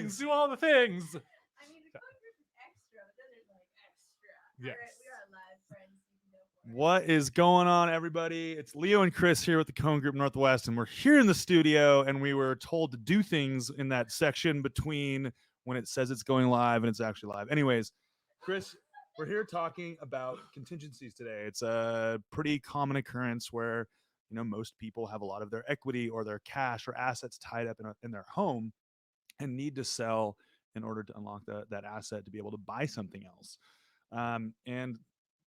things. Do all the things. I mean, the Cohen Group is extra, but then there's like extra. Yes. All right, we are live, friends. You can go for it. What is going on, everybody? It's Leo and Chris here with the Cohen Group Northwest, and we're here in the studio, and we were told to do things in that section between when it says it's going live and it's actually live. Anyways, Chris, we're here talking about contingencies today. It's a pretty common occurrence where most people have a lot of their equity or their cash or assets tied up in their home and need to sell in order to unlock that asset to be able to buy something else. And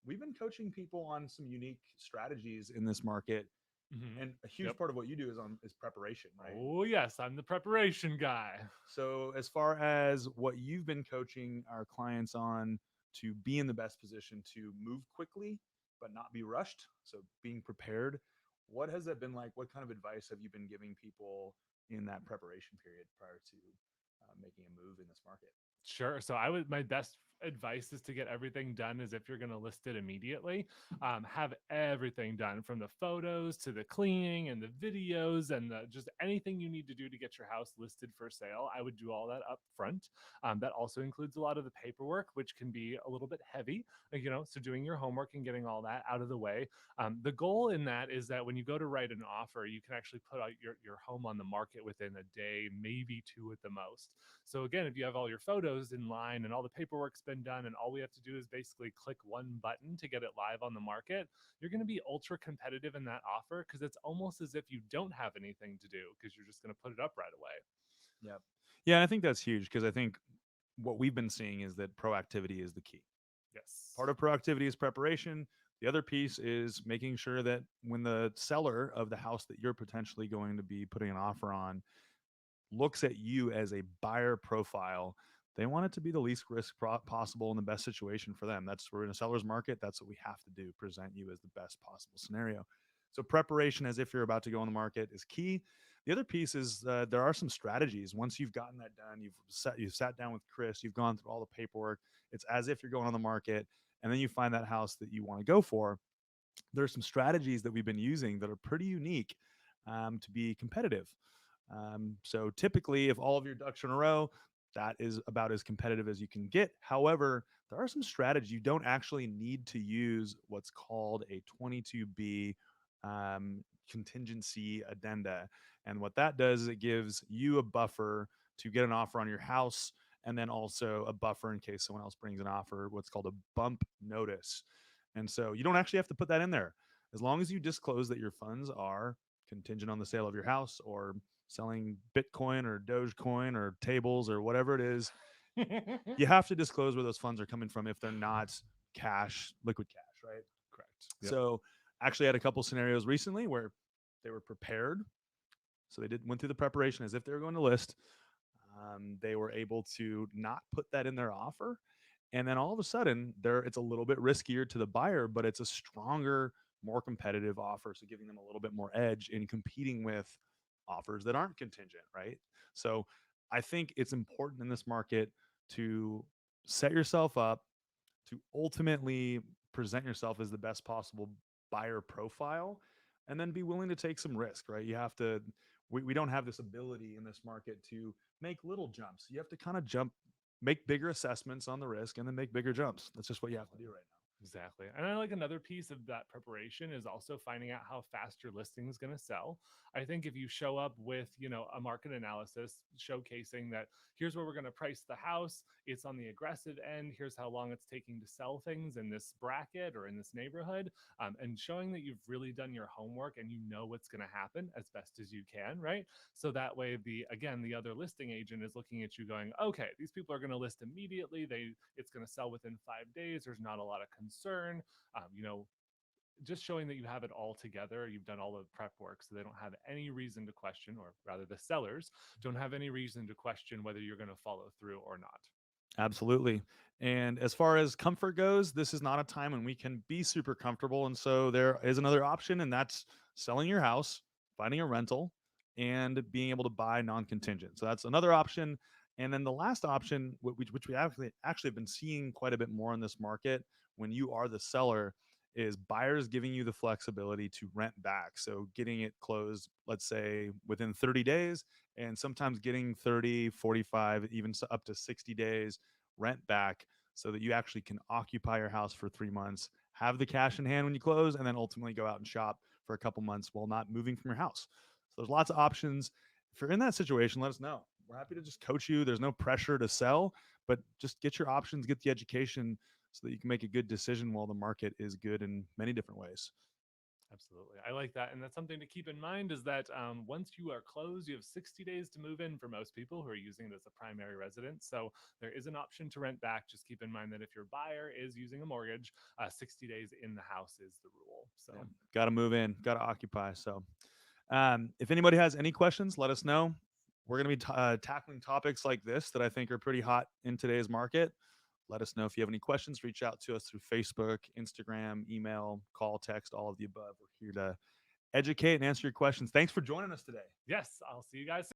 we've been coaching people on some unique strategies in this market. Mm-hmm. And a huge part of what you do is preparation, right? Oh, yes. I'm the preparation guy. So as far as what you've been coaching our clients on to be in the best position to move quickly, but not be rushed. So being prepared, what has that been like? What kind of advice have you been giving people in that preparation period prior to making a move in this market? Sure. So my best advice is to get everything done as if you're going to list it immediately. Have everything done from the photos to the cleaning and the videos and just anything you need to do to get your house listed for sale. I would do all that up front. That also includes a lot of the paperwork, which can be a little bit heavy, so doing your homework and getting all that out of the way. The goal in that is that when you go to write an offer, you can actually put out your home on the market within a day, maybe two at the most. So again, if you have all your photos in line and all the paperwork's been done and all we have to do is basically click one button to get it live on the market, you're going to be ultra competitive in that offer because it's almost as if you don't have anything to do because you're just going to put it up right away. Yep. Yeah, and I think that's huge because I think what we've been seeing is that proactivity is the key. Yes. Part of proactivity is preparation. The other piece is making sure that when the seller of the house that you're potentially going to be putting an offer on looks at you as a buyer profile, they want it to be the least risk possible in the best situation for them. We're in a seller's market. That's what we have to do, present you as the best possible scenario. So preparation as if you're about to go on the market is key. The other piece is there are some strategies. Once you've gotten that done, you've sat down with Chris, you've gone through all the paperwork. It's as if you're going on the market, and then you find that house that you want to go for. There's some strategies that we've been using that are pretty unique to be competitive. So typically, if all of your ducks are in a row, that is about as competitive as you can get. However, there are some strategies. You don't actually need to use what's called a 22B contingency addenda. And what that does is it gives you a buffer to get an offer on your house, and then also a buffer in case someone else brings an offer, what's called a bump notice. And so you don't actually have to put that in there. As long as you disclose that your funds are contingent on the sale of your house or selling Bitcoin or Dogecoin or tables or whatever it is, you have to disclose where those funds are coming from if they're not cash, liquid cash, right? Correct. Yep. So actually had a couple scenarios recently where they were prepared. So they went through the preparation as if they were going to list. They were able to not put that in their offer. And then all of a sudden, it's a little bit riskier to the buyer, but it's a stronger, more competitive offer. So giving them a little bit more edge in competing with offers that aren't contingent, right? So I think it's important in this market to set yourself up to ultimately present yourself as the best possible buyer profile and then be willing to take some risk, right? We don't have this ability in this market to make little jumps. You have to kind of make bigger assessments on the risk and then make bigger jumps. That's just what you have to do right now. Exactly. And I like another piece of that preparation is also finding out how fast your listing is going to sell. I think if you show up with, a market analysis showcasing that here's where we're going to price the house, it's on the aggressive end, here's how long it's taking to sell things in this bracket or in this neighborhood, and showing that you've really done your homework and you know what's going to happen as best as you can, right? So that way, the other listing agent is looking at you going, okay, these people are going to list immediately. It's going to sell within 5 days. There's not a lot of concern. Just showing that you have it all together. You've done all the prep work, so they don't have any reason to question, or rather the sellers don't have any reason to question whether you're going to follow through or not. Absolutely. And as far as comfort goes, this is not a time when we can be super comfortable. And so there is another option, and that's selling your house, finding a rental, and being able to buy non-contingent. So that's another option. And then the last option, which we actually have been seeing quite a bit more in this market when you are the seller, is buyers giving you the flexibility to rent back. So getting it closed, let's say within 30 days, and sometimes getting 30, 45, even up to 60 days rent back so that you actually can occupy your house for 3 months, have the cash in hand when you close, and then ultimately go out and shop for a couple months while not moving from your house. So there's lots of options. If you're in that situation, let us know. We're happy to just coach you. There's no pressure to sell, but just get your options, get the education so that you can make a good decision while the market is good in many different ways. Absolutely. I like that. And that's something to keep in mind is that once you are closed, you have 60 days to move in for most people who are using it as a primary residence. So there is an option to rent back. Just keep in mind that if your buyer is using a mortgage, 60 days in the house is the rule. So, Yeah. Got to move in, got to occupy. So if anybody has any questions, let us know. We're going to be tackling topics like this that I think are pretty hot in today's market. Let us know if you have any questions. Reach out to us through Facebook, Instagram, email, call, text, all of the above. We're here to educate and answer your questions. Thanks for joining us today. yes, I'll see you guys